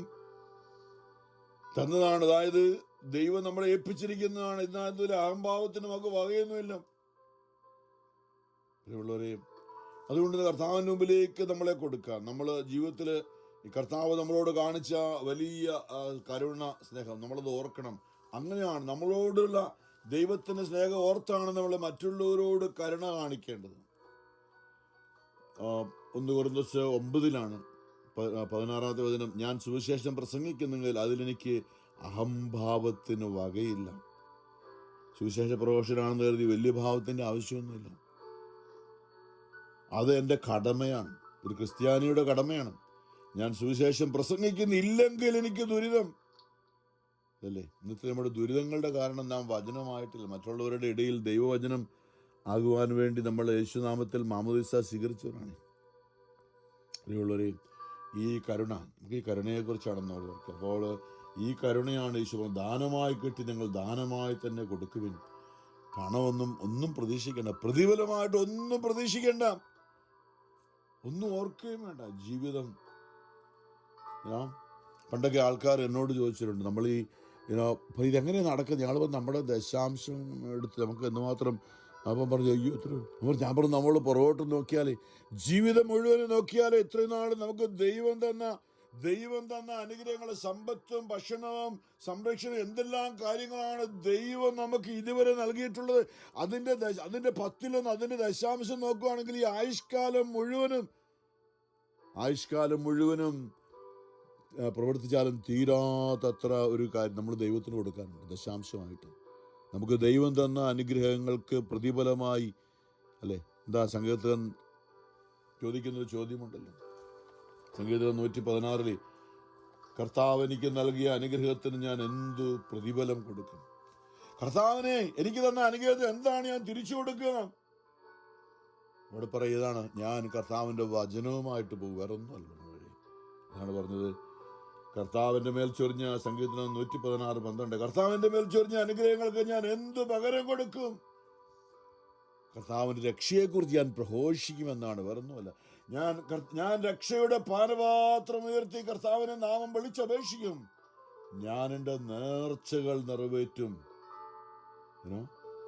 തന്നതാണ്. അതായത് ദൈവം നമ്മളെ ഏൽപ്പിച്ചിരിക്കുന്നതാണ്. ഇതിനകത്ത് ഒരു അഹംഭാവത്തിന് നമുക്ക് വകയൊന്നുമില്ല പ്രിയമുള്ളവരെ. അതുകൊണ്ട് കർത്താവിന് മുമ്പിലേക്ക് നമ്മളെ കൊടുക്കാം. നമ്മൾ ജീവിതത്തിൽ ഈ കർത്താവ് നമ്മളോട് കാണിച്ച വലിയ കരുണ, സ്നേഹം നമ്മളത് ഓർക്കണം. അങ്ങനെയാണ് നമ്മളോടുള്ള ദൈവത്തിന്റെ സ്നേഹം ഓർത്താണ് നമ്മൾ മറ്റുള്ളവരോട് കരുണ കാണിക്കേണ്ടത്. 1 കൊരിന്ത്യർ 9 16-ാമത്തെ വചനം, ഞാൻ സുവിശേഷം പ്രസംഗിക്കുന്നെങ്കിൽ അതിലെനിക്ക് അഹംഭാവത്തിന് വകയില്ല. സുവിശേഷ പ്രഘോഷകനാണെന്ന് കരുതി വലിയ ഭാവത്തിന്റെ ആവശ്യമൊന്നുമില്ല. അത് എൻ്റെ കടമയാണ്, ഒരു ക്രിസ്ത്യാനിയുടെ കടമയാണ്. ഞാൻ സുവിശേഷം പ്രസംഗിക്കുന്നില്ലെങ്കിൽ എനിക്ക് ദുരിതം. അതല്ലേ ഇന്നത്തെ നമ്മുടെ ദുരിതങ്ങളുടെ കാരണം നാം വചനമായിട്ടില്ല. മറ്റുള്ളവരുടെ ഇടയിൽ ദൈവവചനം ആകുവാൻ വേണ്ടി നമ്മൾ യേശുനാമത്തിൽ മാമോദീസ സ്വീകരിച്ചവരാണ്. പ്രിയമുള്ളവരെ, ഈ കരുണ, നമുക്ക് ഈ കരുണയെക്കുറിച്ചാണെന്ന് ഓർക്കുക. അപ്പോൾ ഈ കരുണയാണ് യേശു ദാനമായി കിട്ടി നിങ്ങൾ ദാനമായി തന്നെ കൊടുക്കുവിൻ. ഒന്നും പ്രതീക്ഷിക്കേണ്ട, പ്രതിഫലമായിട്ട് ഒന്നും പ്രതീക്ഷിക്കേണ്ട, ഒന്നും ഓർക്കുകയും വേണ്ട. ജീവിതം പണ്ടൊക്കെ ആൾക്കാർ എന്നോട് ചോദിച്ചിട്ടുണ്ട്, നമ്മൾ ഈ ഇതെങ്ങനെ നടക്കുന്നത്, ഞങ്ങൾ നമ്മുടെ ദശാംശം എടുത്ത് നമുക്ക് എന്തുമാത്രം. അപ്പം പറഞ്ഞു, അയ്യോ എത്ര. ഞാൻ പറഞ്ഞു, നമ്മൾ പുറകോട്ട് നോക്കിയാലേ, ജീവിതം മുഴുവനും നോക്കിയാലേ ഇത്രയും നാൾ നമുക്ക് ദൈവം തന്ന അനുഗ്രഹങ്ങൾ, സമ്പത്തും ഭക്ഷണവും സംരക്ഷണവും, എന്തെല്ലാം കാര്യങ്ങളാണ് ദൈവം നമുക്ക് ഇതുവരെ നൽകിയിട്ടുള്ളത്. അതിൻ്റെ 10-1 അതിൻ്റെ ദശാംശം നോക്കുകയാണെങ്കിൽ ഈ ആയുഷ്കാലം മുഴുവനും പ്രവർത്തിച്ചാലും തീരാത്തത്ര ഒരു കാര്യം നമ്മൾ ദൈവത്തിന് കൊടുക്കാനുണ്ട് ദശാംശമായിട്ട്. നമുക്ക് ദൈവം തന്ന അനുഗ്രഹങ്ങൾക്ക് പ്രതിഫലമായി, അല്ലേ, എന്താ സങ്കീർത്തകൻ ചോദിക്കുന്നൊരു ചോദ്യമുണ്ടല്ലോ, സങ്കീർത്തനം 116 കർത്താവ് എനിക്ക് നൽകിയ അനുഗ്രഹത്തിന് ഞാൻ എന്തു പ്രതിഫലം കൊടുക്കും? കർത്താവിനെ എനിക്ക് തന്ന അനുഗ്രഹത്തിന് എന്താണ് ഞാൻ തിരിച്ചു കൊടുക്കുക? അവിടെ പറയുന്നതാണ്, ഞാൻ കർത്താവിൻ്റെ വചനവുമായിട്ട് പോകും, വേറെ ഒന്നുമല്ല. അതാണ് പറഞ്ഞത്, കർത്താവിൻ്റെ മേൽ ചൊരിഞ്ഞ, സങ്കീർത്തനം 116:12, കർത്താവിൻ്റെ മേൽ ചൊരിഞ്ഞ അനുഗ്രഹങ്ങൾക്ക് ഞാൻ എന്തു പകരം കൊടുക്കും? കർത്താവിൻ്റെ രക്ഷയെക്കുറിച്ച് ഞാൻ പ്രഘോഷിക്കുമെന്നാണ്, വേറൊന്നുമല്ല. ഞാൻ രക്ഷയുടെ പാനപാത്രം ഉയർത്തി കർത്താവിനെ നാമം വിളിച്ചപേക്ഷിക്കും. ഞാൻ എൻ്റെ നേർച്ചകൾ നിറവേറ്റും.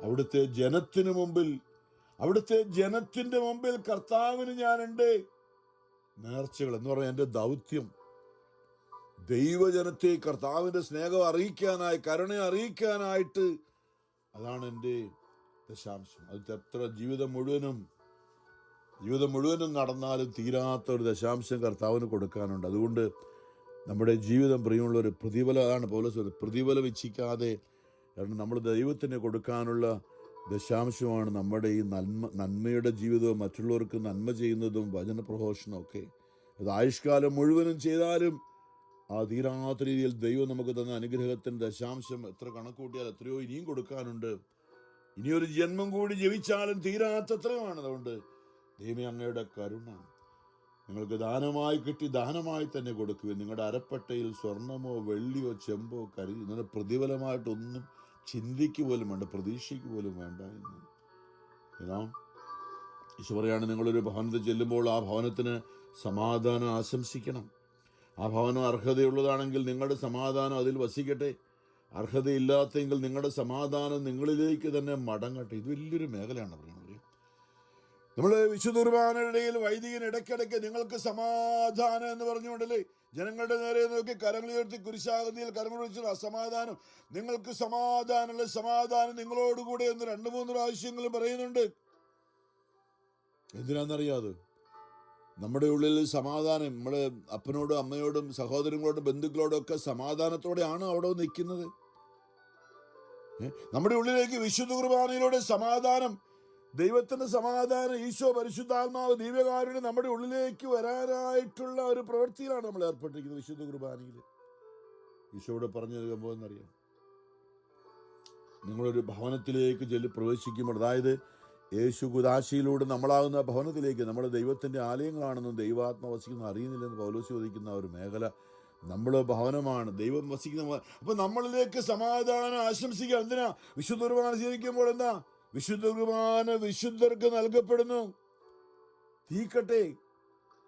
അവിടുത്തെ ജനത്തിന്റെ മുമ്പിൽ കർത്താവിന് ഞാൻ എൻ്റെ നേർച്ചകൾ എന്ന് പറഞ്ഞാൽ എൻ്റെ ദൗത്യം, ദൈവജനത്തെ കർത്താവിൻ്റെ സ്നേഹം അറിയിക്കാനായി, കരുണ അറിയിക്കാനായിട്ട്, അതാണ് എൻ്റെ ദശാംശം. അത് എത്ര ജീവിതം മുഴുവനും നടന്നാലും തീരാത്ത ഒരു ദശാംശം കർത്താവിന് കൊടുക്കാനുണ്ട്. അതുകൊണ്ട് നമ്മുടെ ജീവിതം പ്രിയമുള്ള ഒരു പ്രതിഫലമാണ് പൗലോസ്, പ്രതിഫലം ഇച്ഛിക്കാതെ, കാരണം നമ്മൾ ദൈവത്തിന് കൊടുക്കാനുള്ള ദശാംശമാണ് നമ്മുടെ ഈ നന്മയുടെ ജീവിതവും മറ്റുള്ളവർക്ക് നന്മ ചെയ്യുന്നതും വചനപ്രഘോഷണവും ഒക്കെ. അത് ആയുഷ്കാലം മുഴുവനും ചെയ്താലും ആ തീരാത്ത രീതിയിൽ ദൈവം നമുക്ക് തന്ന അനുഗ്രഹത്തിൻ്റെ ദശാംശം എത്ര കണക്കൂട്ടിയാൽ എത്രയോ ഇനിയും കൊടുക്കാനുണ്ട്. ഇനിയൊരു ജന്മം കൂടി ജപിച്ചാലും തീരാത്തത്രയുമാണ്. അതുകൊണ്ട് ദൈവമേ, അങ്ങയുടെ കരുണ നിങ്ങൾക്ക് ദാനമായി കിട്ടി ദാനമായി തന്നെ കൊടുക്കുകയും നിങ്ങളുടെ അരപ്പട്ടയിൽ സ്വർണമോ വെള്ളിയോ ചെമ്പോ കരി നിങ്ങളുടെ പ്രതിഫലമായിട്ടൊന്നും ചിന്തിക്ക് പോലും വേണ്ട, പ്രതീക്ഷയ്ക്ക് പോലും വേണ്ട എന്ന്. ഈശോ പറയാണ്, നിങ്ങളൊരു ഭവനത്തിൽ ചെല്ലുമ്പോൾ ആ ഭവനത്തിന് സമാധാനം ആശംസിക്കണം. ആ ഭവനം അർഹതയുള്ളതാണെങ്കിൽ നിങ്ങളുടെ സമാധാനം അതിൽ വസിക്കട്ടെ, അർഹതയില്ലാത്തെങ്കിൽ നിങ്ങളുടെ സമാധാനം നിങ്ങളിലേക്ക് തന്നെ മടങ്ങട്ടെ. ഇത് വലിയൊരു മേഖലയാണ് പറയുന്നത്. നമ്മൾ വിശുദ്ധ കുർബാനയുടെയിൽ വൈദികൻ ഇടയ്ക്കിടയ്ക്ക് നിങ്ങൾക്ക് സമാധാനം എന്ന് പറഞ്ഞുകൊണ്ടല്ലേ ജനങ്ങളുടെ നേരെ നോക്കി കരങ്ങളുയർത്തി കുരിശാകൃതിയിൽ കരങ്ങൾ വെച്ചുള്ള അസമാധാനം, നിങ്ങൾക്ക് സമാധാനം നിങ്ങളോടുകൂടെ എന്ന് 2-3 പ്രാവശ്യങ്ങൾ പറയുന്നുണ്ട്. എന്തിനാണെന്നറിയാതെ നമ്മുടെ ഉള്ളിൽ സമാധാനം, നമ്മൾ അപ്പനോടും അമ്മയോടും സഹോദരങ്ങളോടും ബന്ധുക്കളോടും ഒക്കെ സമാധാനത്തോടെയാണ് അവിടെ നിൽക്കുന്നത്. നമ്മുടെ ഉള്ളിലേക്ക് വിശുദ്ധ കുർബാനയിലൂടെ സമാധാനം, ദൈവത്തിന്റെ സമാധാനം, ഈശോ പരിശുദ്ധാത്മാവ് ദിവ്യകാരുണ്യം നമ്മുടെ ഉള്ളിലേക്ക് വരാനായിട്ടുള്ള ഒരു പ്രവൃത്തിയിലാണ് നമ്മൾ ഏർപ്പെട്ടിരിക്കുന്നത്. വിശുദ്ധ കുർബാനയിൽ ഈശോയോട് പറഞ്ഞു നൽകുമ്പോൾ എന്നറിയാം, നിങ്ങളൊരു ഭവനത്തിലേക്ക് പ്രവേശിക്കുമ്പോൾ, അതായത് യേശു കുദാശയിലൂടെ നമ്മളാകുന്ന ഭവനത്തിലേക്ക്, നമ്മൾ ദൈവത്തിൻ്റെ ആലയങ്ങളാണെന്നും ദൈവാത്മാവ് വസിക്കുന്ന അറിയുന്നില്ലെന്ന് പൗലോസ് ചോദിക്കുന്ന ഒരു മേഖല, നമ്മൾ ഭവനമാണ്, ദൈവം വസിക്കുന്ന. അപ്പം നമ്മളിലേക്ക് സമാധാനം ആശംസിക്കുക. എന്തിനാ? വിശുദ്ധ കുർബാന സ്വീകരിക്കുമ്പോൾ എന്താ? വിശുദ്ധ കുർബാന വിശുദ്ധർക്ക് നൽകപ്പെടുന്നു. തീക്കട്ടെ,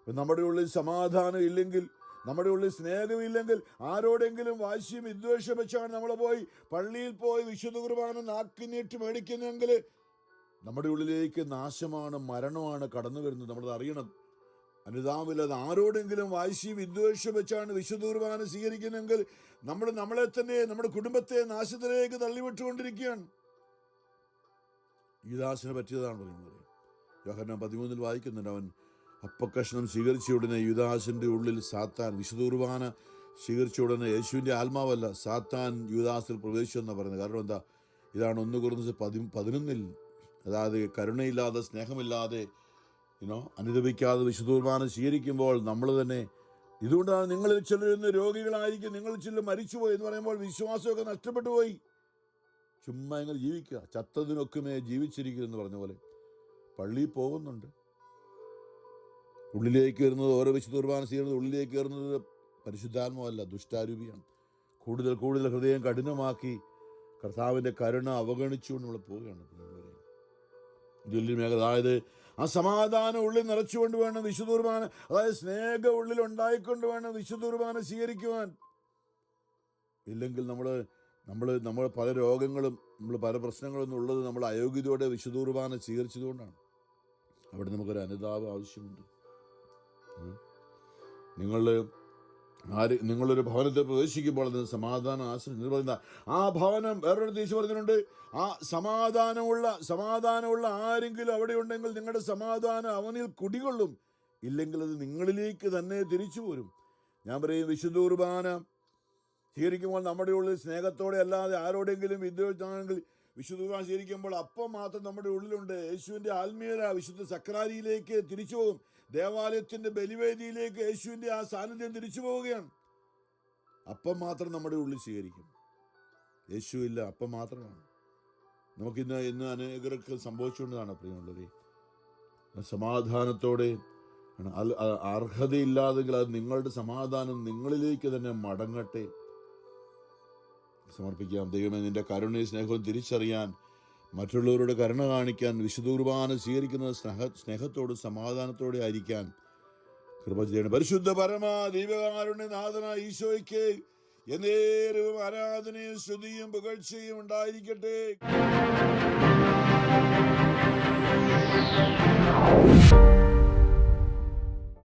നമ്മുടെ ഉള്ളിൽ സമാധാനം ഇല്ലെങ്കിൽ, നമ്മുടെ ഉള്ളിൽ സ്നേഹമില്ലെങ്കിൽ, ആരോടെങ്കിലും വാശിയും വിദ്വേഷം വെച്ചാണ് നമ്മൾ പോയി പള്ളിയിൽ പോയി വിശുദ്ധ കുർബാന നാക്കി നീട്ടി മേടിക്കുന്നെങ്കിൽ നമ്മുടെ ഉള്ളിലേക്ക് നാശമാണ്, മരണമാണ് കടന്നു വരുന്നത്. നമ്മളത് അറിയണം. അനുതാപമില്ലാതെ ആരോടെങ്കിലും വാശിയും വിദ്വേഷം വെച്ചാണ് വിശുദ്ധ കുർബാന സ്വീകരിക്കുന്നെങ്കിൽ നമ്മൾ നമ്മളെ തന്നെ, നമ്മുടെ കുടുംബത്തെ നാശത്തിലേക്ക് തള്ളിവിട്ടുകൊണ്ടിരിക്കുകയാണ്. യൂദാസിനെ പറ്റിയതാണ് പറയുന്നത്. യോഹന്നാൻ 13 വായിക്കുന്നുണ്ട്. അവൻ അപ്പക്കഷ്ണം സ്വീകരിച്ച ഉടനെ യൂദാസിന്റെ ഉള്ളിൽ സാത്താൻ, വിശുദ്ധ കുർബാന സ്വീകരിച്ച ഉടനെ യേശുവിൻ്റെ ആത്മാവല്ല, സാത്താൻ യൂദാസിൽ പ്രവേശിച്ചു എന്നാണ് പറയുന്നത്. കാരണം എന്താ? ഇതാണ് 1 കൊരിന്ത്യർ 11, അതായത് കരുണയില്ലാതെ, സ്നേഹമില്ലാതെ, അനുദപിക്കാതെ വിശുദ്ധ കുർബാന സ്വീകരിക്കുമ്പോൾ നമ്മൾ തന്നെ, ഇതുകൊണ്ടാണ് നിങ്ങളിൽ ചിലർ രോഗികളായിരിക്കും, നിങ്ങൾ ചിലർ മരിച്ചുപോയി എന്ന് പറയുമ്പോൾ വിശ്വാസമൊക്കെ നഷ്ടപ്പെട്ടു പോയി. ചുമ്മാ ഇങ്ങനെ ജീവിക്കുക, ചത്തതിനൊക്കുമേ ജീവിച്ചിരിക്കുക എന്ന് പറഞ്ഞ പോലെ. പള്ളിയിൽ പോകുന്നുണ്ട്, ഉള്ളിലേക്ക് കയറുന്നത്, ഓരോ വിശുദ്ധ കുർബാന ചെയ്യുന്നത് ഉള്ളിലേക്ക് കയറുന്നത് പരിശുദ്ധാത്മാവല്ല, ദുഷ്ടാരൂപിയാണ്. കൂടുതൽ കൂടുതൽ ഹൃദയം കഠിനമാക്കി കർത്താവിൻ്റെ കരുണ അവഗണിച്ചുകൊണ്ട് നമ്മൾ പോവുകയാണ്. മേഖല, അതായത് ആ സമാധാനം ഉള്ളിൽ നിറച്ചുകൊണ്ട് വേണം വിശുദ്ധ കുർബാന, അതായത് സ്നേഹം ഉള്ളിൽ ഉണ്ടായിക്കൊണ്ട് വേണം വിശുദ്ധ കുർബാന സ്വീകരിക്കുവാൻ. ഇല്ലെങ്കിൽ നമ്മൾ പല രോഗങ്ങളും, നമ്മൾ പല പ്രശ്നങ്ങളൊന്നും ഉള്ളത് നമ്മൾ അയോഗ്യതയോടെ വിശുദ്ധ കുർബാന സ്വീകരിച്ചതുകൊണ്ടാണ്. അവിടെ നമുക്കൊരു അനുതാപം ആവശ്യമുണ്ട്. നിങ്ങളൊരു ഭവനത്തിൽ പ്രവേശിക്കുമ്പോൾ അതിന് സമാധാനം ആശ്രയിച്ച് പറയുന്ന ആ ഭവനം, വേറൊരു ദേശം പറഞ്ഞിട്ടുണ്ട്, ആ സമാധാനമുള്ള ആരെങ്കിലും അവിടെ ഉണ്ടെങ്കിൽ നിങ്ങളുടെ സമാധാനം അവനിൽ കുടികൊള്ളും, ഇല്ലെങ്കിൽ അത് നിങ്ങളിലേക്ക് തന്നെ തിരിച്ചു പോരും. ഞാൻ പറയും, വിശുദ്ധ കുർബാന സ്വീകരിക്കുമ്പോൾ നമ്മുടെ ഉള്ളിൽ സ്നേഹത്തോടെ അല്ലാതെ ആരോടെങ്കിലും വിദ്വേഷമാണെങ്കിൽ വിശുദ്ധ കുർബാന സ്വീകരിക്കുമ്പോൾ അപ്പം മാത്രം നമ്മുടെ ഉള്ളിലുണ്ട്. യേശുവിൻ്റെ ആത്മീയത വിശുദ്ധ സക്രാരിയിലേക്ക് തിരിച്ചു പോകും. ദേവാലയത്തിൻ്റെ ബലിവേദിയിലേക്ക് യേശുവിൻ്റെ ആ സാന്നിധ്യം തിരിച്ചു പോവുകയാണ്. അപ്പം മാത്രം നമ്മുടെ ഉള്ളിൽ സ്വീകരിക്കും. യേശു ഇല്ല, അപ്പം മാത്രമാണ്. ഇന്ന് അനേകർക്ക് സംഭവിച്ചുകൊണ്ടതാണ് പ്രിയമുള്ളവരെ. സമാധാനത്തോടെ, അർഹതയില്ലാതെങ്കിൽ അത് നിങ്ങളുടെ സമാധാനം നിങ്ങളിലേക്ക് തന്നെ മടങ്ങട്ടെ. സമർപ്പിക്കാം. ദൈവമേ, നിന്റെ കരുണയും സ്നേഹവും തിരിച്ചറിയാൻ, മറ്റുള്ളവരുടെ കരുണ കാണിക്കാൻ, വിശുദ്ധ കുർബാന സ്വീകരിക്കുന്നത് സ്നേഹത്തോടും സമാധാനത്തോടെ ആയിരിക്കാൻ കൃപ ചെയ്യണം. പരിശുദ്ധ പരമ ദൈവകാരുണ്യ നാഥനായ ഈശോയ്ക്ക് എന്നേരവും ആരാധനയും സ്തുതിയും പുകഴ്ചയും ഉണ്ടായിരിക്കട്ടെ.